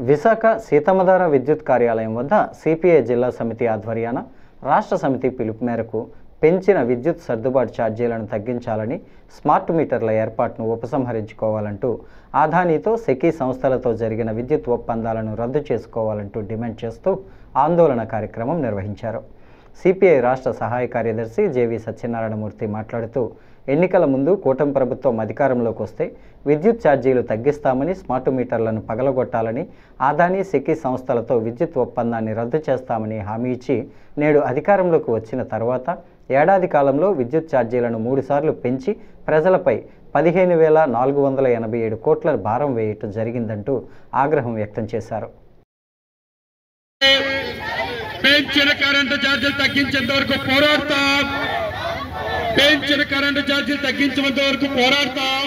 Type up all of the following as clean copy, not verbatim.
విశాఖ సీతమ్మధార విద్యుత్ కార్యాలయం వద్ద సిపిఐ జిల్లా సమితి ఆధ్వర్యాన రాష్ట్ర సమితి పిలుపు మేరకు పెంచిన విద్యుత్ సర్దుబాటు ఛార్జీలను తగ్గించాలని, స్మార్ట్ మీటర్ల ఏర్పాటును ఉపసంహరించుకోవాలంటూ ఆదానీతో సెకీ సంస్థలతో జరిగిన విద్యుత్ ఒప్పందాలను రద్దు చేసుకోవాలంటూ డిమాండ్ చేస్తూ ఆందోళన కార్యక్రమం నిర్వహించారు. సిపిఐ రాష్ట్ర సహాయ కార్యదర్శి జేవి సత్యనారాయణమూర్తి మాట్లాడుతూ, ఎన్నికల ముందు కూటమి ప్రభుత్వం అధికారంలోకి వస్తే విద్యుత్ ఛార్జీలు తగ్గిస్తామని, స్మార్ట్ మీటర్లను పగలగొట్టాలని, ఆదానీ సెకీ సంస్థలతో విద్యుత్ ఒప్పందాన్ని రద్దు చేస్తామని హామీ ఇచ్చి నేడు అధికారంలోకి వచ్చిన తర్వాత ఏడాది కాలంలో విద్యుత్ ఛార్జీలను 3 సార్లు పెంచి ప్రజలపై 15,487 కోట్ల భారం వేయటం జరిగిందంటూ ఆగ్రహం వ్యక్తం చేశారు. పెంచిన కరెంటు ఛార్జీలు తగ్గించేంత వరకు పోరాడతాం. పెంచిన కరెంటు ఛార్జీలు తగ్గించేంత వరకు పోరాడతాం.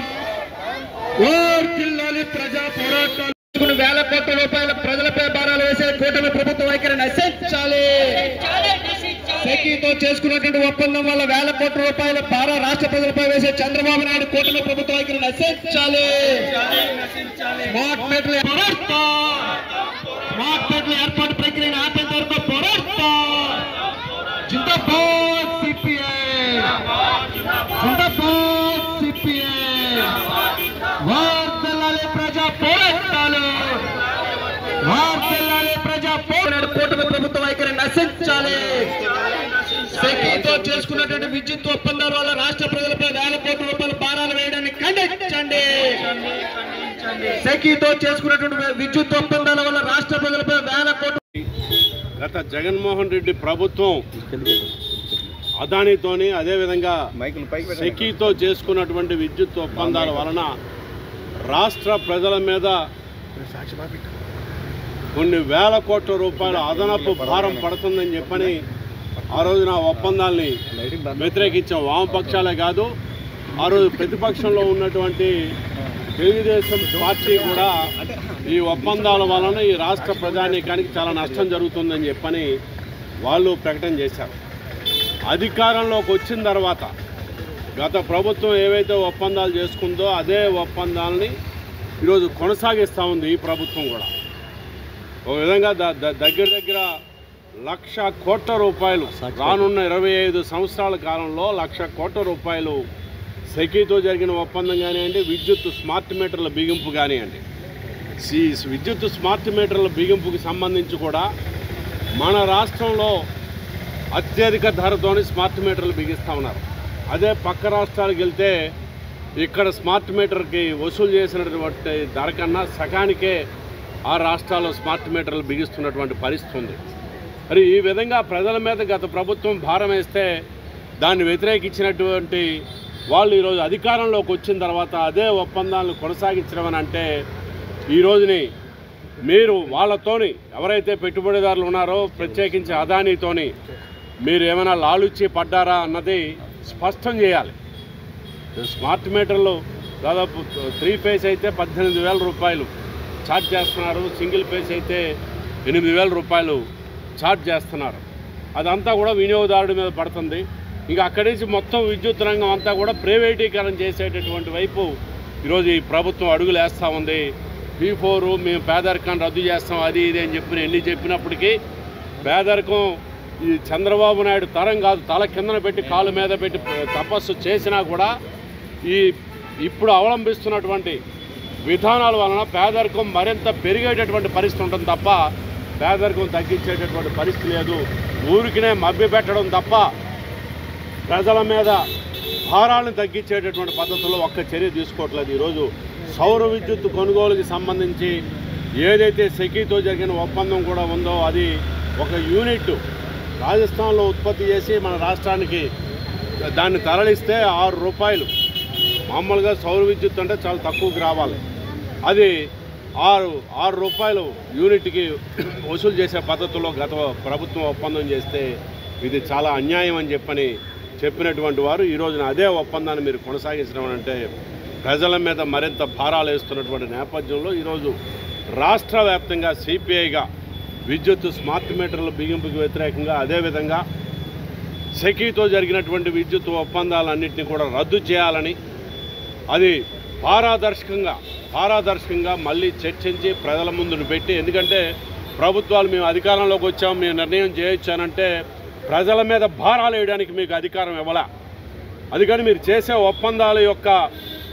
జిల్లాలో ప్రజా పోరాటాలు వేల కోట్ల రూపాయల ప్రజలపై భారాలు వేసే కూటమి ప్రభుత్వ వైఖరి నశించాలి. సెకీతో చేసుకున్నటువంటి ఒప్పందం వల్ల వేల కోట్ల రూపాయల భార రాష్ట్ర ప్రజలపై వేసే చంద్రబాబు నాయుడు కూటమి ప్రభుత్వ వైఖరి నశించాలి. స్మార్ట్ మీటర్లు ఏర్పాటు ప్రక్రియను ఆపేంత వరకు పోరాడతాం. జిందాబాద్ సిపిఐ, జిందాబాద్ సిపిఐ. వార్తలాలే ప్రజా పోరాటాలు, వార్తలాలే ప్రజా పోరాటాలు. కూటమి ప్రభుత్వ వైఖరి నశించాలి. సెకీతో చేసుకున్నటువంటి విద్యుత్ ఒప్పందాల వల్ల రాష్ట్ర ప్రజలపై వేల కోట్ల రూపాయల భారాలు వేయడాన్ని ఖండించండి. సెకీతో చేసుకున్నటువంటి విద్యుత్ ఒప్పందాల వల్ల రాష్ట్ర ప్రజలపై వేల కోట్ల. గత జగన్మోహన్ రెడ్డి ప్రభుత్వం అదానీతోని అదేవిధంగా సెకీతో చేసుకున్నటువంటి విద్యుత్ ఒప్పందాల వలన రాష్ట్ర ప్రజల మీద కొన్ని వేల కోట్ల రూపాయల అదనపు భారం పడుతుందని చెప్పని ఆ రోజున ఒప్పందాల్ని వ్యతిరేకించిన వామపక్షాలే కాదు, ఆ రోజు ప్రతిపక్షంలో ఉన్నటువంటి తెలుగుదేశం పార్టీ కూడా ఈ ఒప్పందాల వలన ఈ రాష్ట్ర ప్రజానీకానికి చాలా నష్టం జరుగుతుందని చెప్పని వాళ్ళు ప్రకటన చేశారు. అధికారంలోకి వచ్చిన తర్వాత గత ప్రభుత్వం ఏవైతే ఒప్పందాలు చేసుకుందో అదే ఒప్పందాలని ఈరోజు కొనసాగిస్తూ ఉంది ఈ ప్రభుత్వం కూడా. ఒక విధంగా దగ్గర 1,00,000 కోట్ల రూపాయలు రానున్న 25 సంవత్సరాల కాలంలో 1,00,000 కోట్ల రూపాయలు సెకీతో జరిగిన ఒప్పందం కానివ్వండి, విద్యుత్ స్మార్ట్ మీటర్ల బిగింపు కానివ్వండి. విద్యుత్ స్మార్ట్ మీటర్ల బిగింపుకి సంబంధించి కూడా మన రాష్ట్రంలో అత్యధిక ధరతోని స్మార్ట్ మీటర్లు బిగిస్తూ ఉన్నారు. అదే పక్క రాష్ట్రాలకు వెళ్తే ఇక్కడ స్మార్ట్ మీటర్కి వసూలు చేసినటువంటి ధర కన్నా సగానికే ఆ రాష్ట్రాల్లో స్మార్ట్ మీటర్లు బిగిస్తున్నటువంటి పరిస్థితి ఉంది. మరి ఈ విధంగా ప్రజల మీద గత ప్రభుత్వం భారం వేస్తే దాన్ని వ్యతిరేకించినటువంటి వాళ్ళు ఈరోజు అధికారంలోకి వచ్చిన తర్వాత అదే ఒప్పందాలను కొనసాగించడం అని అంటే, ఈ రోజుని మీరు వాళ్ళతోని ఎవరైతే పెట్టుబడిదారులు ఉన్నారో ప్రత్యేకించి అదానీతోని మీరు ఏమైనా లాలుచి పడ్డారా అన్నది స్పష్టం చేయాలి. స్మార్ట్ మీటర్లు దాదాపు 3 ఫేస్ అయితే 18,000 రూపాయలు ఛార్జ్ చేస్తున్నారు, సింగిల్ ఫేస్ అయితే 8,000 రూపాయలు ఛార్జ్ చేస్తున్నారు. అదంతా కూడా వినియోగదారుడి మీద పడుతుంది. ఇంకా అక్కడి నుంచి మొత్తం విద్యుత్ రంగం అంతా కూడా ప్రైవేటీకరణ చేసేటటువంటి వైపు ఈరోజు ఈ ప్రభుత్వం అడుగులు వేస్తూ ఉంది. P4 మేము పేదరికాన్ని రద్దు చేస్తాం అది ఇది అని ఎన్ని చెప్పినప్పటికీ పేదరికం ఈ చంద్రబాబు నాయుడు తరం కాదు. తల కిందన పెట్టి కాలు మీద పెట్టి తపస్సు చేసినా కూడా ఇప్పుడు అవలంబిస్తున్నటువంటి విధానాల వలన పేదరికం మరింత పెరిగేటటువంటి పరిస్థితి ఉంటుంది తప్ప పేదరికం తగ్గించేటటువంటి పరిస్థితి లేదు. ఊరికినే మభ్యపెట్టడం తప్ప ప్రజల మీద భారాలను తగ్గించేటటువంటి పద్ధతుల్లో ఒక్క చర్య తీసుకోవట్లేదు. ఈరోజు సౌర విద్యుత్ కొనుగోలుకి సంబంధించి ఏదైతే సెకీతో జరిగిన ఒప్పందం కూడా ఉందో అది ఒక యూనిట్ రాజస్థాన్లో ఉత్పత్తి చేసి మన రాష్ట్రానికి దాన్ని తరలిస్తే 6 రూపాయలు. మామూలుగా సౌర విద్యుత్ అంటే చాలా తక్కువకి రావాలి. అది 6 రూపాయలు యూనిట్కి వసూలు చేసే పద్ధతిలో గత ప్రభుత్వం ఒప్పందం చేస్తే ఇది చాలా అన్యాయం అని చెప్పినటువంటి వారు ఈ రోజున అదే ఒప్పందాన్ని మీరు కొనసాగించడం అంటే ప్రజల మీద మరింత భారాలు వేస్తున్నటువంటి నేపథ్యంలో ఈరోజు రాష్ట్ర వ్యాప్తంగా సిపిఐగా విద్యుత్ స్మార్ట్ మీటర్ల బిగింపుకి వ్యతిరేకంగా అదేవిధంగా సెకీతో జరిగినటువంటి విద్యుత్ ఒప్పందాలన్నింటినీ కూడా రద్దు చేయాలని, అది పారదర్శకంగా మళ్ళీ చర్చించి ప్రజల ముందును పెట్టి, ఎందుకంటే ప్రభుత్వాలు మేము అధికారంలోకి వచ్చాం, మేము నిర్ణయం చేయొచ్చానంటే ప్రజల మీద భారాలు వేయడానికి మీకు అధికారం ఇవ్వాల. అందుకని మీరు చేసే ఒప్పందాల యొక్క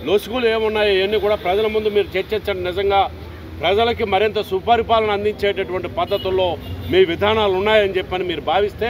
లొసుగులు ఏమున్నాయో ఇవన్నీ కూడా ప్రజల ముందు మీరు చర్చించండి. నిజంగా ప్రజలకి మరింత సుపరిపాలన అందించేటటువంటి పద్ధతుల్లో మీ విధానాలు ఉన్నాయని చెప్పని మీరు భావిస్తే